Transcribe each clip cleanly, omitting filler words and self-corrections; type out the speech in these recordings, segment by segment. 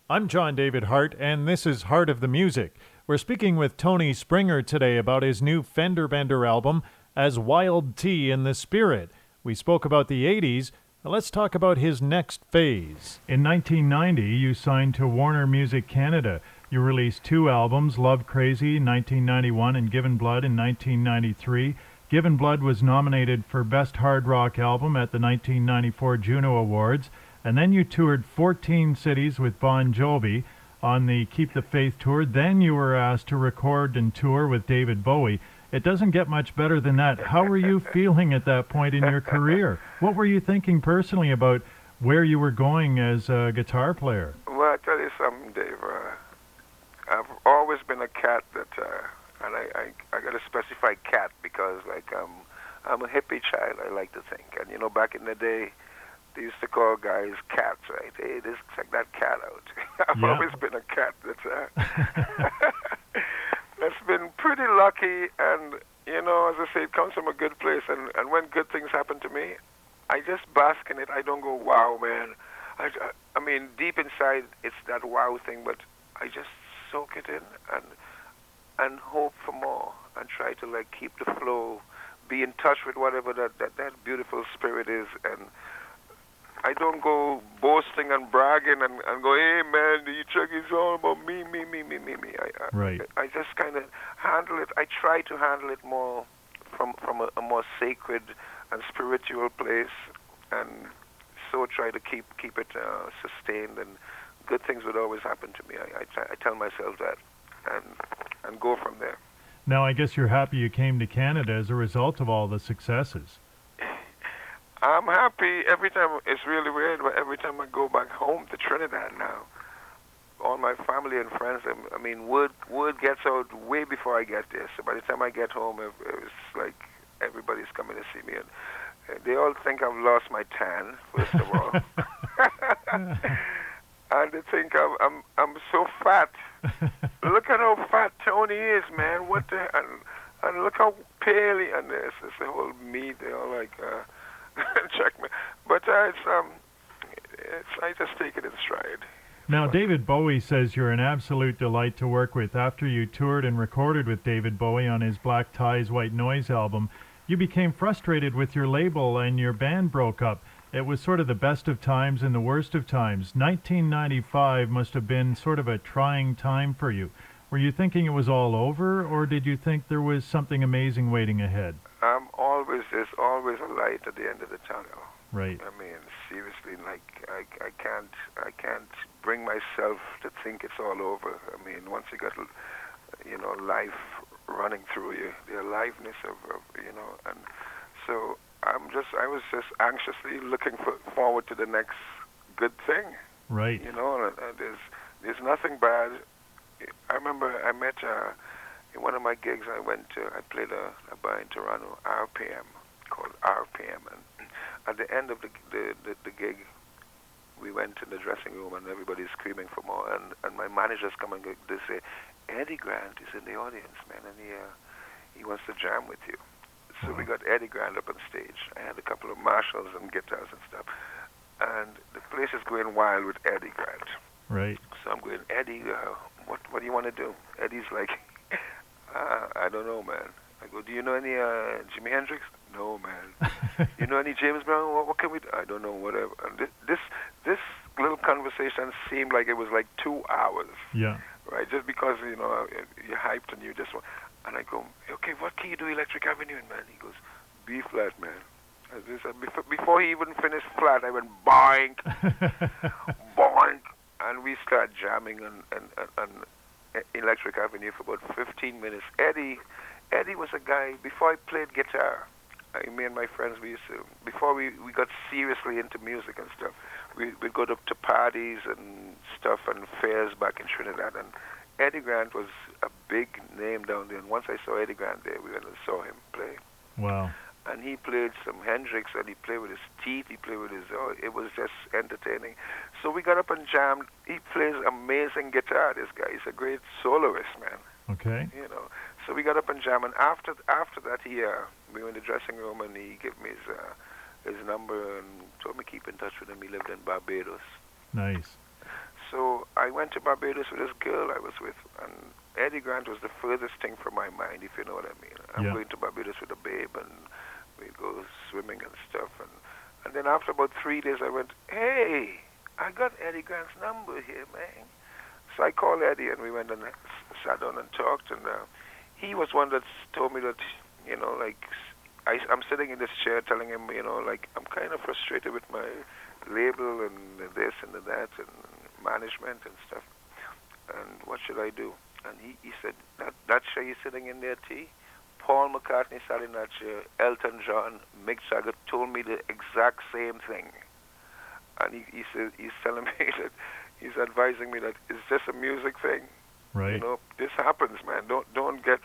I'm John David Hart, and this is Heart of the Music. We're speaking with Toney Springer today about his new Fender Bender album, As Wild Tea in the Spirit. We spoke about the 80s. Let's talk about his next phase. In 1990, you signed to Warner Music Canada. You released two albums, Love Crazy in 1991 and Given Blood in 1993. Given Blood was nominated for Best Hard Rock Album at the 1994 Juno Awards. And then you toured 14 cities with Bon Jovi on the Keep the Faith tour. Then you were asked to record and tour with David Bowie. It doesn't get much better than that. How were you feeling at that point in your career? What were you thinking personally about where you were going as a guitar player? Well, I tell you something, Dave. I've always been a cat that, and I got to specify cat because, like, I'm a hippie child, I like to think. And, you know, back in the day, they used to call guys cats, right? Hey, this check that cat out. I've always been a cat that's been pretty lucky, and you know, as I say, it comes from a good place. And when good things happen to me, I just bask in it. I don't go, wow, man. I mean, deep inside, it's that wow thing, but I just soak it in and hope for more, and try to like keep the flow, be in touch with whatever that beautiful spirit is, and I don't go boasting and bragging and go, hey man, the track is all about me. Right. I just kind of handle it. I try to handle it more from a more sacred and spiritual place, and so try to keep it sustained, and good things would always happen to me. I tell myself that, and go from there. Now, I guess you're happy you came to Canada as a result of all the successes. I'm happy every time. It's really weird, but every time I go back home to Trinidad now, all my family and friends, I mean, word gets out way before I get there. So by the time I get home, it's like everybody's coming to see me, and they all think I've lost my tan, first of all, and they think I'm so fat. Look at how fat Toney is, man. What the and look how pale he, and it's the whole meat. They all like. Check me, but I just take it in stride. Now, David Bowie says you're an absolute delight to work with. After you toured and recorded with David Bowie on his Black Ties, White Noise album, you became frustrated with your label and your band broke up. It was sort of the best of times and the worst of times. 1995 must have been sort of a trying time for you. Were you thinking it was all over, or did you think there was something amazing waiting ahead? There's always a light at the end of the tunnel. Right. I mean, seriously, like I can't bring myself to think it's all over. I mean, once you got, you know, life running through you, the aliveness of you know, and so I was just anxiously looking forward to the next good thing. Right. You know, and there's nothing bad. I remember I met. In one of my gigs, I played a bar in Toronto, RPM, called RPM, and at the end of the gig, we went in the dressing room, and everybody's screaming for more, and my managers come and they say, Eddie Grant is in the audience, man, and he wants to jam with you. So we got Eddie Grant up on stage. I had a couple of Marshalls and guitars and stuff, and the place is going wild with Eddie Grant. Right. So I'm going, Eddie, what do you want to do? Eddie's like, I don't know, man. I go, do you know any Jimi Hendrix? No, man. You know any James Brown? What can we do? I don't know, whatever. And this little conversation seemed like it was like 2 hours. Yeah. Right? Just because, you know, you're hyped and you just want. And I go, okay, what can you do Electric Avenue in, man? He goes, B flat, man. Before he even finished flat, I went boink, boink, and we start jamming and Electric Avenue for about 15 minutes. Eddie was a guy, before I played guitar, me and my friends, we used to, before we got seriously into music and stuff, we'd go to parties and stuff and fairs back in Trinidad, and Eddie Grant was a big name down there, and once I saw Eddie Grant there, we went and saw him play. Wow. And he played some Hendrix, and he played with his teeth, he played with his, it was just entertaining. So we got up and jammed. He plays amazing guitar, this guy. He's a great soloist, man. Okay. You know. So we got up and jammed, and after that, we were in the dressing room, and he gave me his number and told me keep in touch with him. He lived in Barbados. Nice. So I I went to Barbados with this girl I was with, and Eddie Grant was the furthest thing from my mind, if you know what I mean. I'm Yeah. going to Barbados with a babe, and we go swimming and stuff. And then after about 3 days, I went, hey, I got Eddie Grant's number here, man. So I called Eddie, and we went and sat down and talked, and he was one that told me that, you know, like, I'm sitting in this chair telling him, you know, like, I'm kind of frustrated with my label and this and that and management and stuff. And what should I do? And he said, that chair you're sitting in there, T, Paul McCartney sat in that chair, Elton John, Mick Jagger told me the exact same thing. And he said, he's telling me that, he's advising me that it's just a music thing. Right. You know, this happens, man. Don't get,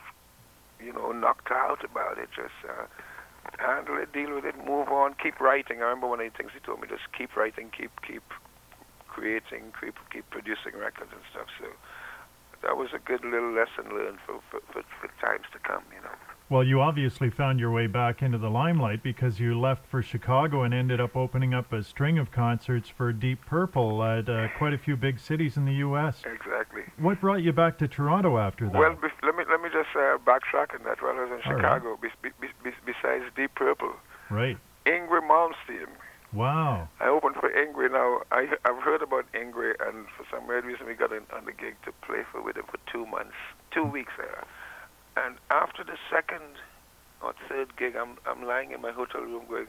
you know, knocked out about it. Just handle it, deal with it, move on, keep writing. I remember one of the things he told me, just keep writing, keep creating, keep producing records and stuff. So that was a good little lesson learned for times to come, you know. Well, you obviously found your way back into the limelight because you left for Chicago and ended up opening up a string of concerts for Deep Purple at quite a few big cities in the U.S. Exactly. What brought you back to Toronto after that? Well, let me just backtrack on that. While I was in All Chicago, besides Deep Purple, Right. Ingrid Malmsteen. Wow. I opened for Ingrid. Now, I've heard about Ingrid, and for some weird reason, we got on the gig to play with her for 2 months, 2 weeks there. And after the second or third gig, I'm lying in my hotel room going,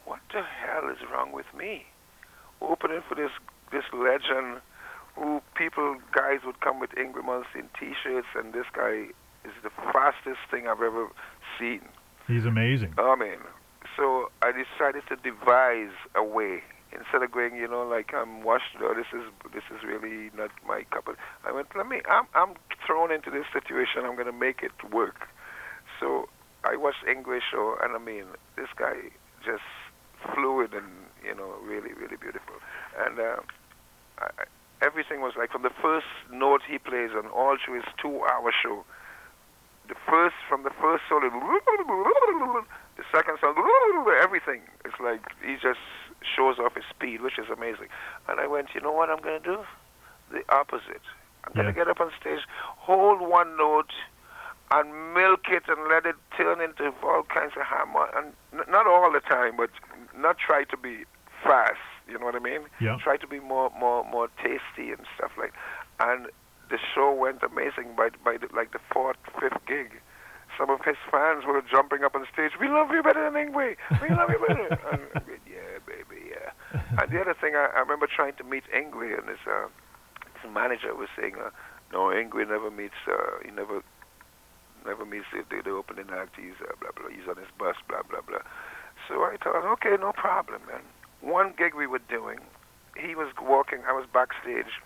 what the hell is wrong with me? Opening for this legend who guys would come with Ingrid Malmsteen T-shirts, and this guy is the fastest thing I've ever seen. He's amazing. I mean, so I decided to devise a way. Instead of going, you know, like I'm washed, or this is really not my cup of. I went, I'm thrown into this situation. I'm going to make it work. So I watched English show, and I mean, this guy just fluid and, you know, really, really beautiful. And everything was like from the first note he plays on all through his 2-hour show. From the first solo, the second song, everything. It's like he just shows off his speed, which is amazing. And I went, you know what I'm going to do? The opposite. I'm going to get up on stage, hold one note, and milk it and let it turn into all kinds of hammer. And not all the time, but not try to be fast. You know what I mean? Yeah. Try to be more tasty and stuff like. And the show went amazing by the fourth, fifth gig. Some of his fans were jumping up on stage. We love you better than Ingrid. We love you better. And yeah, baby, yeah. And the other thing, I remember trying to meet Ingrid, and his manager was saying, no, Ingrid never meets. He never meets the opening act. He's blah blah. He's on his bus, blah blah blah. So I thought, okay, no problem, man. One gig we were doing, he was walking. I was backstage.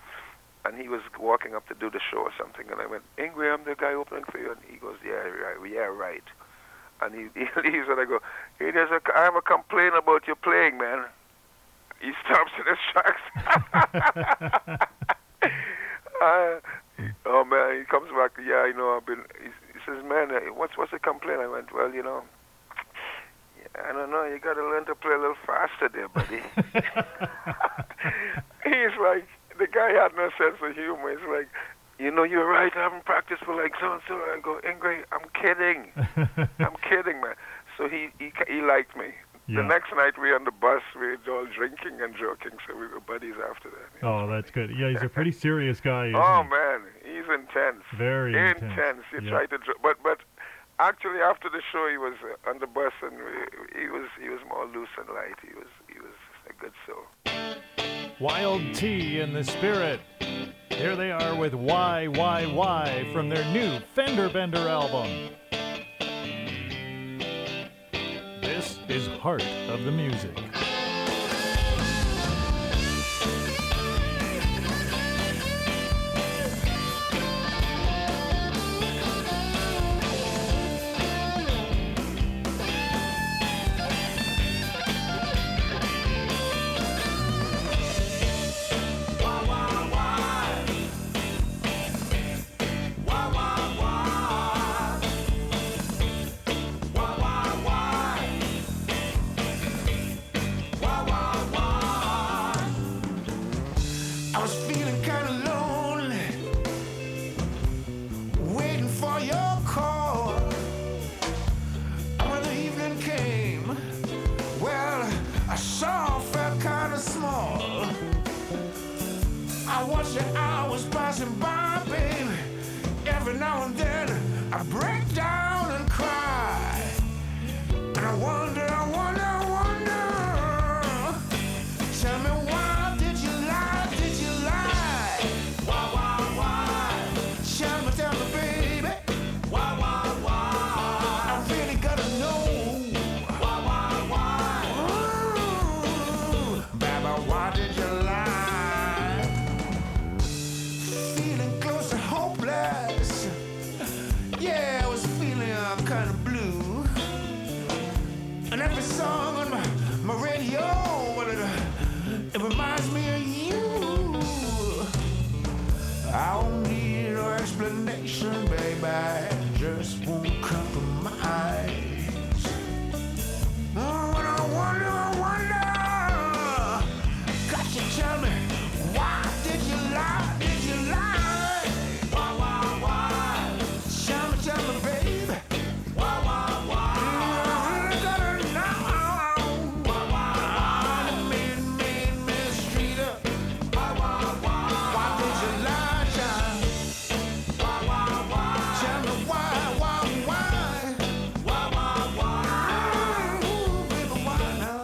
And he was walking up to do the show or something, and I went, Ingrid, I'm the guy opening for you. And he goes, yeah, right. And he leaves, and I go, hey, I have a complaint about your playing, man. He stops in his tracks. Oh man, he comes back. Yeah, I know. He says, man, what's the complaint? I went, well, you know, I don't know. You got to learn to play a little faster there, buddy. He's like. The guy had no sense of humor. He's like, you know, you're right. I haven't practiced for like so and so. I go, Ingrid, I'm kidding. I'm kidding, man. So he liked me. Yeah. The next night we were on the bus. We were all drinking and joking. So we were buddies after that. Oh, that's good. Yeah, he's a pretty serious guy. Oh man, he's intense. Very intense. He tried to, but actually after the show he was on the bus and he was more loose and light. He was a good soul. Wild Tea in the Spirit. Here they are with Why from their new Fender Bender album. This is Heart of the Music. I watch the hours passing by, baby. Every now and then I break down and cry. And I wonder, tell me why did you lie, did you lie? Why? Tell me, baby. Why? I really gotta know. Why? Ooh, baby, why did you lie? Feeling close to hopeless. Yeah, I was feeling kind of blue. And every song on my radio, well, it reminds me of you. I don't need no explanation, baby. I just won't compromise. Oh, and I wonder, got you tell me, why did you lie? Did you lie? Why? Tell me, baby. Why? I really gotta know. Why? Mean mistreater. Why did you lie, child? Tell me why? Ooh, baby, why now?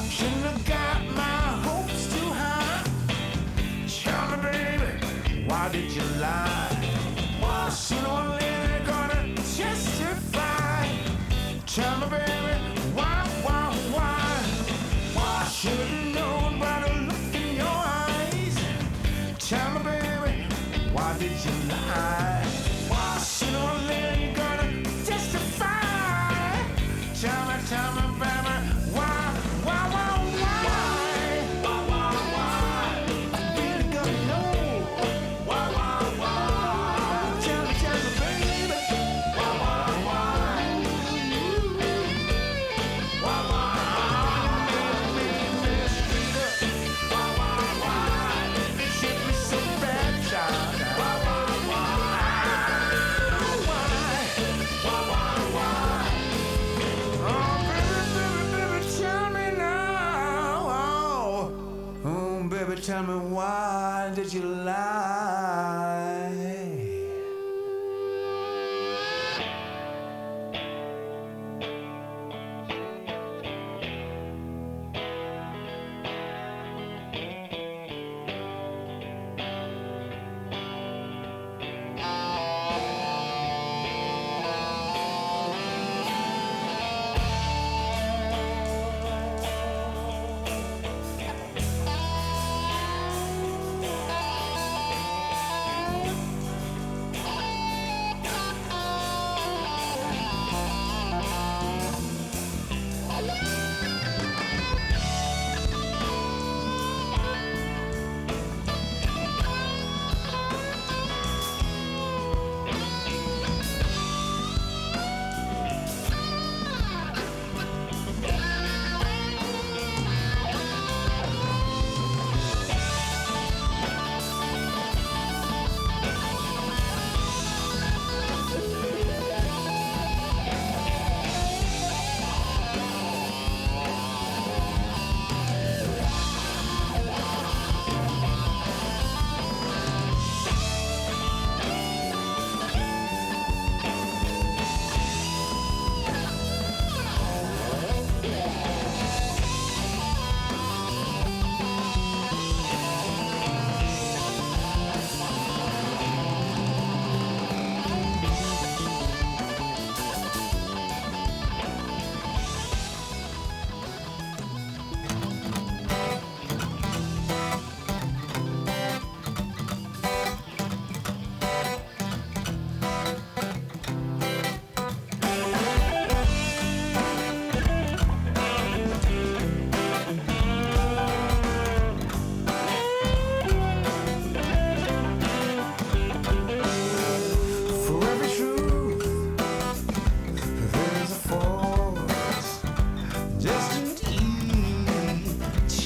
Shouldn't have got my hopes too high. Tell me, baby, why did you lie? Sooner or later they're gonna testify. Tell me, baby, why? I should've known by the look in your eyes. Tell me, baby, why did you lie? Sooner or later you're gonna testify. Tell me, baby, why? I really gotta know. Tell me, baby. It should be so bad, child. Oh, baby, tell me now. Oh, baby, tell me why did you lie?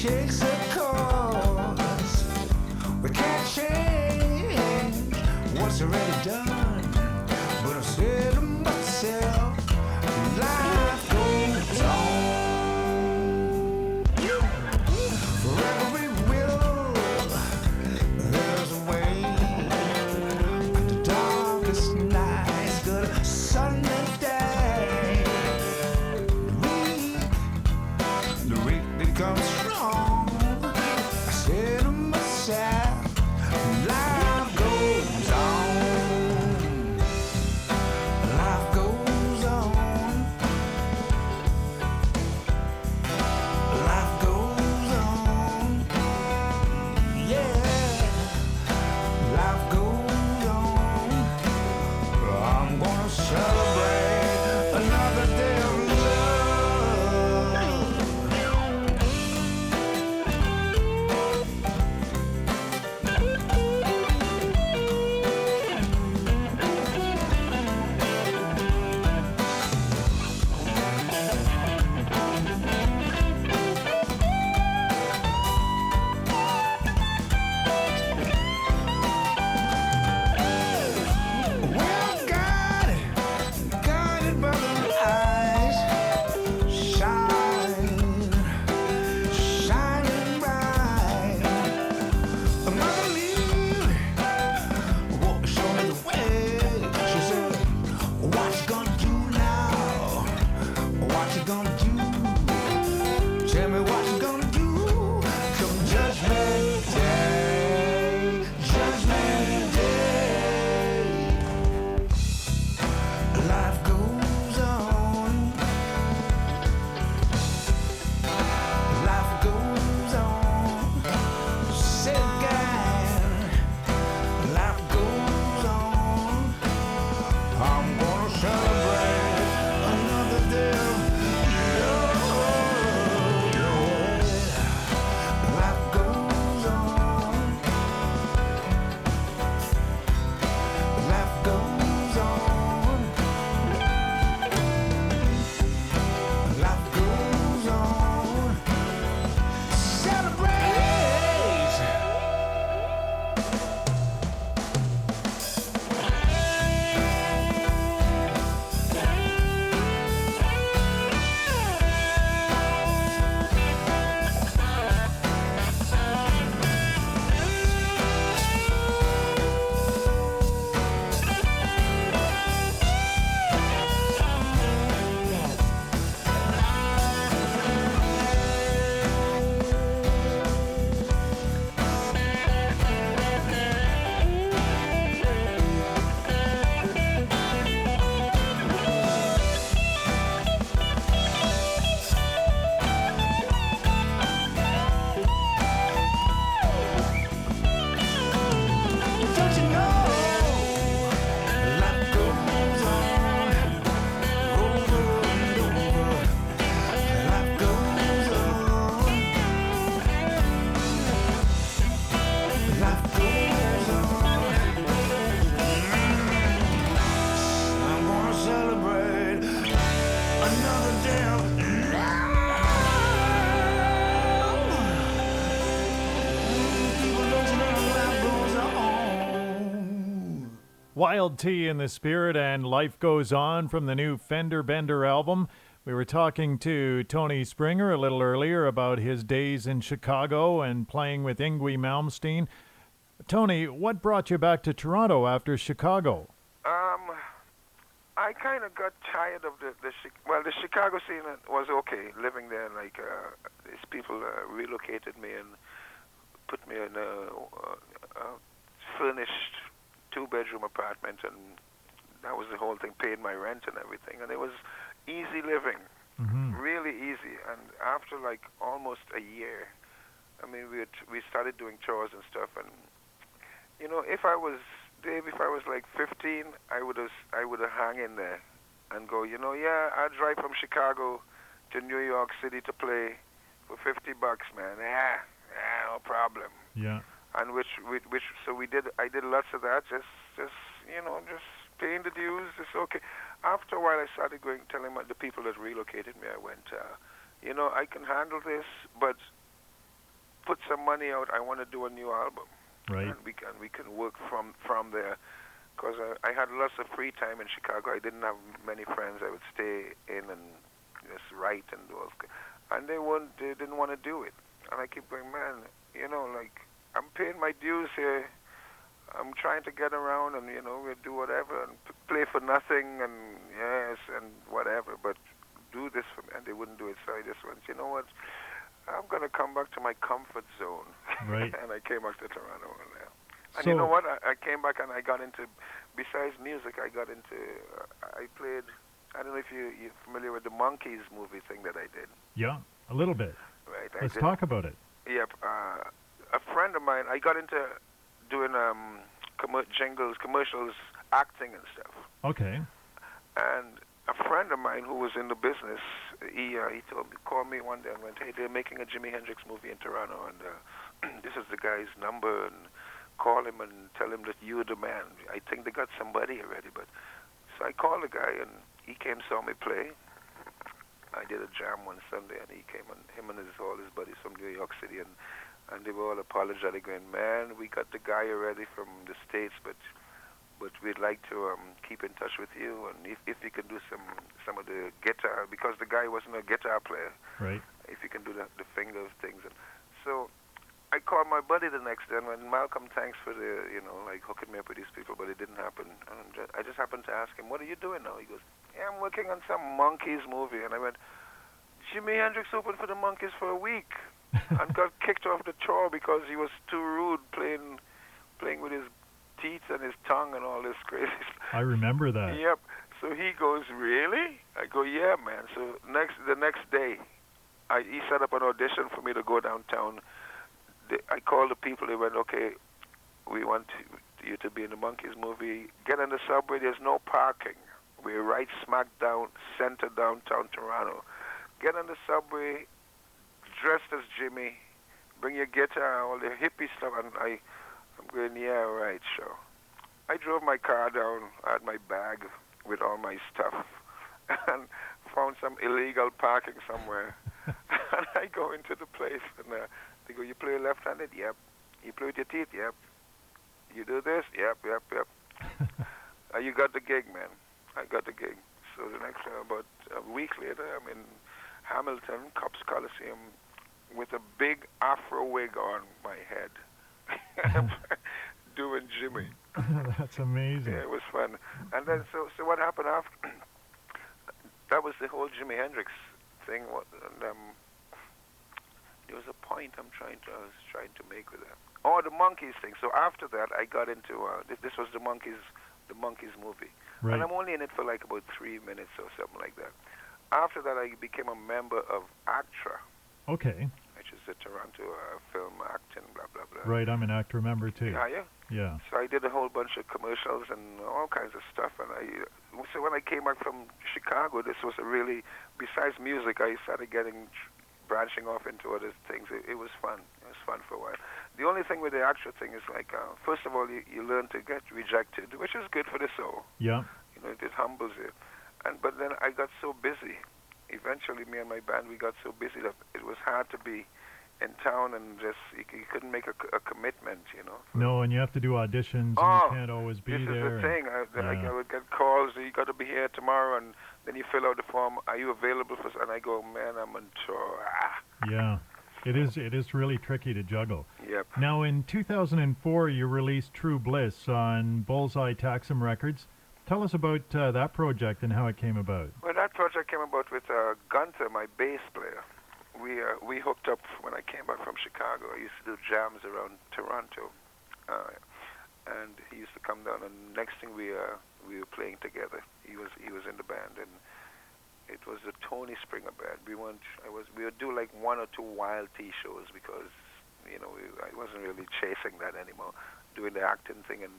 shakes the course. We can't change what's already done. But I said to myself, life goes on. For every will, there's a way. The darkest night is good sunny day. The weak becomes strong. I said to myself, life goes on. Life goes on. Life goes on. Yeah. Life goes on. I'm gonna celebrate another day of love. Well, guided by the light, shining bright. Mother Lee, show me the way. She said, what you gonna do now? What you gonna do? Tell me what you gonna do. Come Judgment Day, Judgment Day. Life goes on. Life goes on. Say it again. Life goes on. I'm gonna celebrate another day of love. Life goes on. Life goes on. Life goes on. Celebrate. Don't you know? Life goes on over and over. Life goes on. Life goes on. I'm gonna celebrate another day of love. People don't you know life goes on. Wild Tea in the Spirit and Life Goes On from the new Fender Bender album. We were talking to Toney Springer a little earlier about his days in Chicago and playing with Yngwie Malmsteen. Toney, what brought you back to Toronto after Chicago? I kind of got tired of the Chicago scene was okay. Living there, like these people relocated me and put me in a furnished 2-bedroom apartment, and that was the whole thing. Paid my rent and everything, and it was easy living, really easy. And after like almost a year, I mean, we started doing chores and stuff, and you know, if I was like 15, I would have hung in there and go, you know, yeah, I drive from Chicago to New York City to play for $50, man. Yeah, no problem. Yeah. And so we did. I did lots of that. Just paying the dues. It's okay. After a while, I started telling the people that relocated me. I went, I can handle this, but put some money out. I want to do a new album, Right. and we can work from there. Because I had lots of free time in Chicago. I didn't have many friends. I would stay in and just write and do all. And they didn't want to do it. And I keep going, man, like I'm paying my dues here. I'm trying to get around and we do whatever and play for nothing and yes and whatever, but do this for me. And they wouldn't do it. So I just went, you know what? I'm gonna come back to my comfort zone. Right. And I came back to Toronto and And So- you know what? I came back and I got into, besides music, I played, I don't know if you're familiar with the Monkeys movie thing that I did. Yeah, a little bit. Right. Let's talk about it. Yep. A friend of mine, I got into doing jingles, commercials, acting and stuff. Okay. And a friend of mine who was in the business, he called me one day and went, hey, they're making a Jimi Hendrix movie in Toronto, and this is the guy's number, and call him and tell him that you're the man. I think they got somebody already, but so I called the guy, and he came, saw me play. I did a jam one Sunday, and he came, and him and all his buddies from New York City, and they were all apologetic, going, man, we got the guy already from the States, but we'd like to keep in touch with you, and if you can do some of the guitar, because the guy wasn't a guitar player. Right. If you can do the finger things. And so I called my buddy the next day, and when Malcolm, thanks for the, like hooking me up with these people, but it didn't happen. And I just happened to ask him, what are you doing now? He goes, yeah, I'm working on some Monkeys movie. And I went, Jimi Hendrix opened for the Monkeys for a week and got kicked off the tour because he was too rude playing with his teeth and his tongue and all this crazy stuff. I remember that. Yep. So he goes, really? I go, yeah, man. So the next day, he set up an audition for me to go downtown. I called the people. They went, okay, we want you to be in the Monkeys movie. Get on the subway. There's no parking. We're right smack down, center downtown Toronto. Get on the subway, dressed as Jimmy, bring your guitar, all the hippie stuff. And I'm going, yeah, right, sure. I drove my car down. I had my bag with all my stuff and found some illegal parking somewhere. And I go into the place, and they go, you play left-handed? Yep. You play with your teeth? Yep. You do this? Yep. You got the gig, man. I got the gig. So the next, about a week later, I'm in Hamilton, Cops Coliseum, with a big afro wig on my head, doing Jimmy. That's amazing. Yeah, it was fun. And then, so what happened after? That was the whole Jimi Hendrix thing. And there was a point I was trying to make with that. Oh, the Monkeys thing. So after that, I got into this was the Monkeys movie, Right. and I'm only in it for like about 3 minutes or something like that. After that, I became a member of ACTRA, Okay. which is the Toronto Film Acting, blah blah blah. Right, I'm an actor member too. Yeah, yeah. Yeah. So I did a whole bunch of commercials and all kinds of stuff. And so when I came back from Chicago, this was a really, besides music, I started branching off into other things. It was fun. It was fun for a while. The only thing with the ACTRA thing is like, first of all, you learn to get rejected, which is good for the soul. Yeah. It humbles you. But then I got so busy. Eventually, me and my band, we got so busy that it was hard to be in town and just, you couldn't make a commitment, No, and you have to do auditions, and Oh, you can't always be this there. is the thing. I would get calls, you got to be here tomorrow, and then you fill out the form, are you available for, and I go, man, I'm on tour. Yeah. It is really tricky to juggle. Yep. Now, in 2004, you released True Bliss on Bullseye Taxum Records. Tell us about that project and how it came about. Well, that project came about with Gunther, my bass player. We hooked up when I came back from Chicago. I used to do jams around Toronto, and he used to come down. And next thing we were playing together. He was in the band, and it was the Toney Springer band. We would do like 1 or 2 Wild Tea shows because I wasn't really chasing that anymore, doing the acting thing, and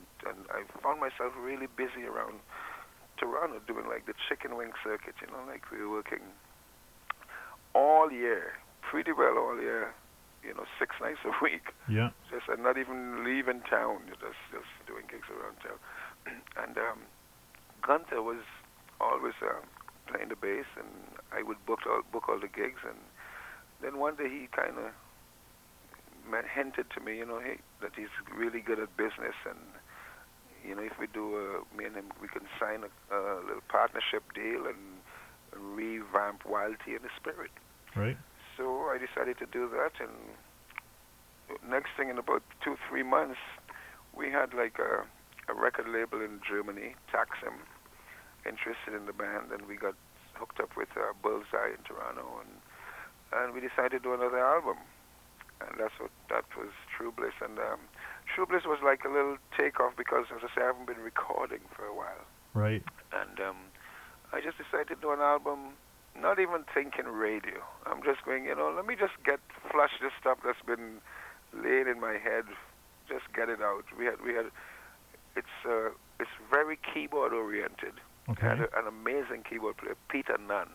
I found myself really busy around Toronto doing like the chicken wing circuit. Like we were working all year, pretty well all year, 6 nights a week. Yeah. Just not even leaving town, just doing gigs around town. And Gunther was always playing the bass, and I would book all the gigs. And then one day he kind of hinted to me, hey, that he's really good at business, and if we do, me and him, we can sign a little partnership deal and revamp Wild Tea in the Spirit. Right. So I decided to do that, and next thing, in about 2-3 months, we had like a record label in Germany, Taxim, interested in the band, and we got hooked up with Bullseye in Toronto, and we decided to do another album, and that was True Bliss. And True Bliss was like a little takeoff because, as I say, I haven't been recording for a while. Right. And I just decided to do an album, not even thinking radio. I'm just going, let me just flush this stuff that's been laying in my head, just get it out. It's very keyboard oriented. Okay. Had an amazing keyboard player, Peter Nunn.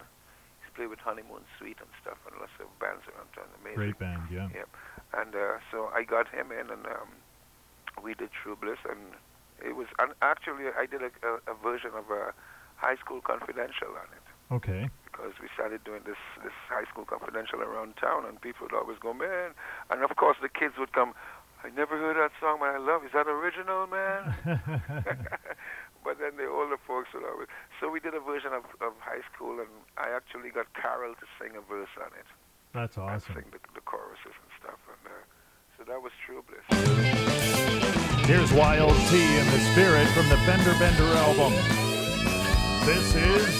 He's played with Honeymoon Suite and stuff, and lots of bands around town. Amazing. Great band, yeah. Yep. And so I got him in, and we did True Bliss, and it was. And actually, I did a version of High School Confidential on it. Okay. Because we started doing this High School Confidential around town, and people would always go, man. And of course, the kids would come, I never heard that song, but I love it. Is that original, man? But then the older folks would always. So we did a version of High School, and I actually got Carol to sing a verse on it. That's awesome. And sing the choruses and stuff. And so that was True Bliss. Here's Wild Tea in the Spirit from the Fender Bender album. This is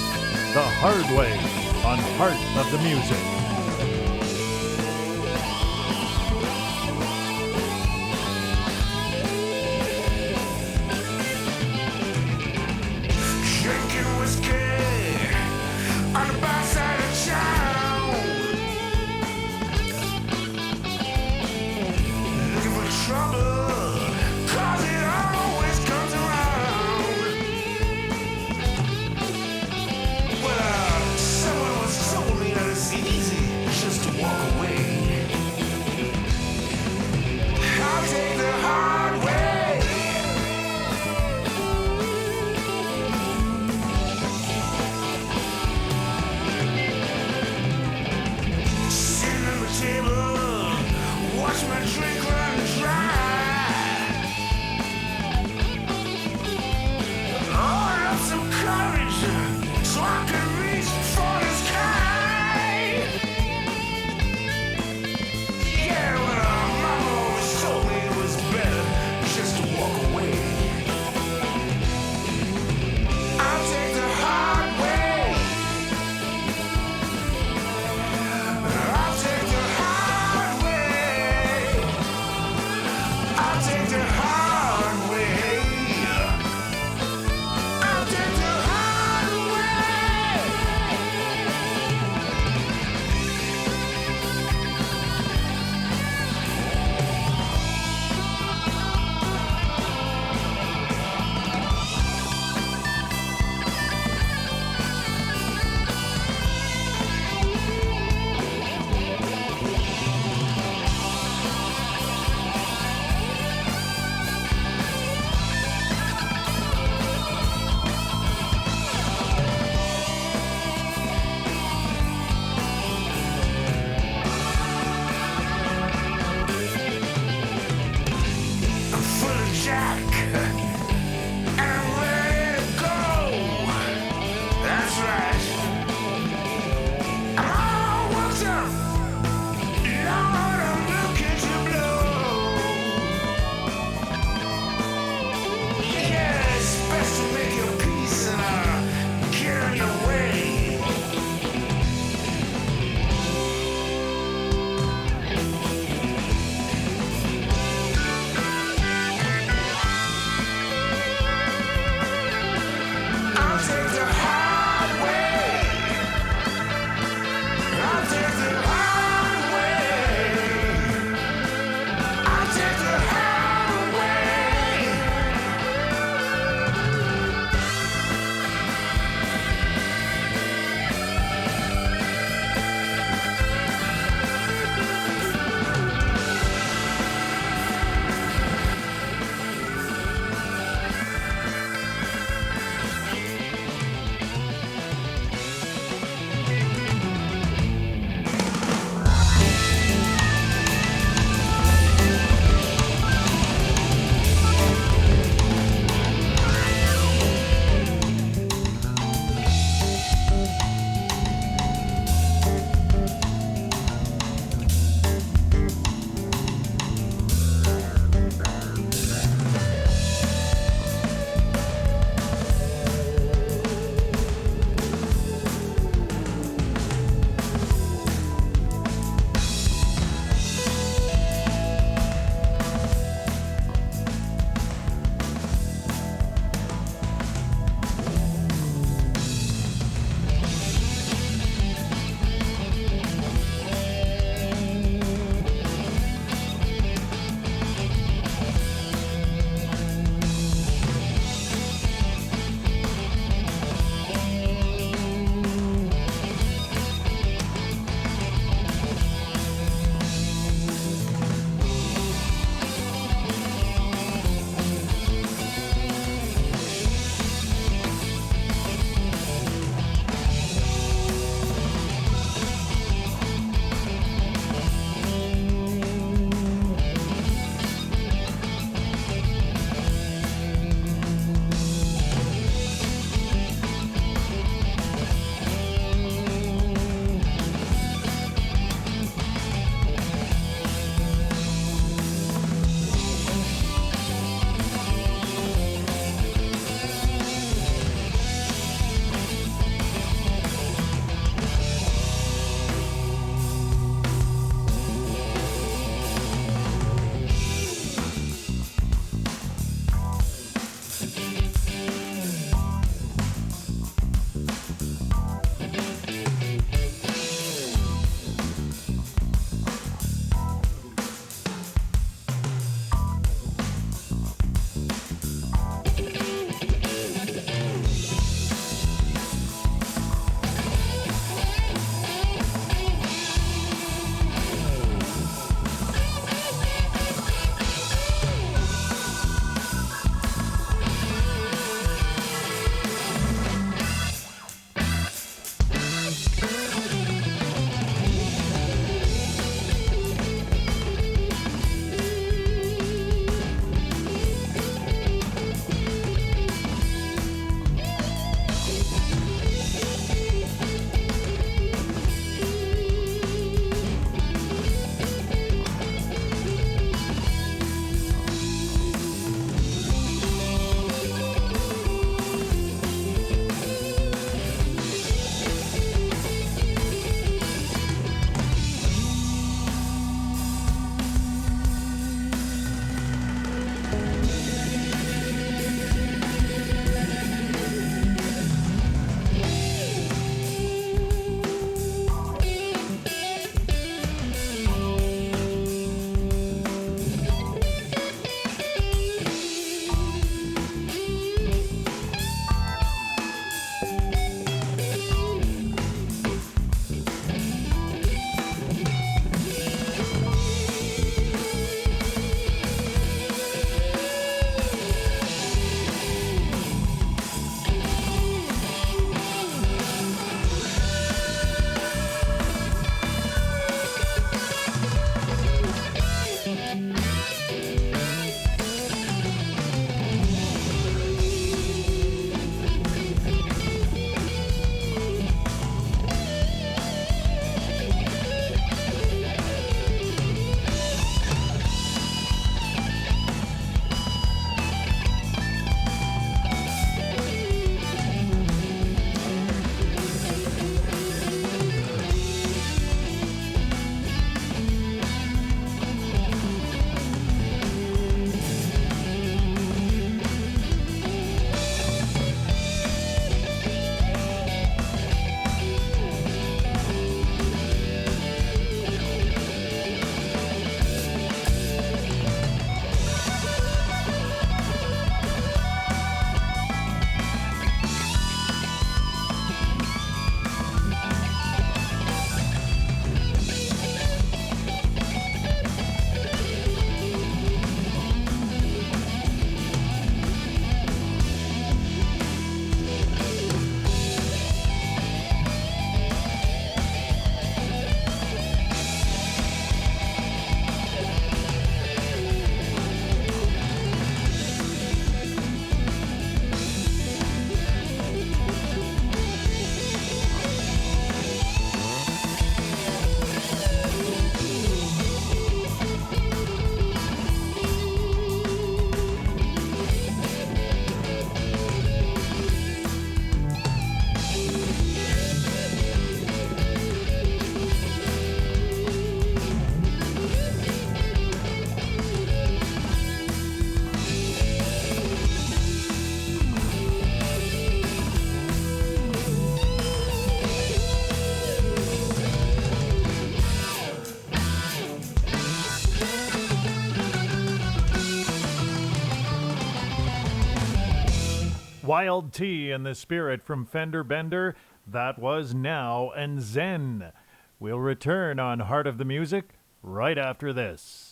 The Hard Way on Heart of the Music. Drinking whiskey on the backside of town, looking for trouble, 'cause it always comes around. Well, someone once told me that it's easy Wild Tea in the Spirit from Fender Bender. That was Now and Zen. We'll return on Heart of the Music right after this.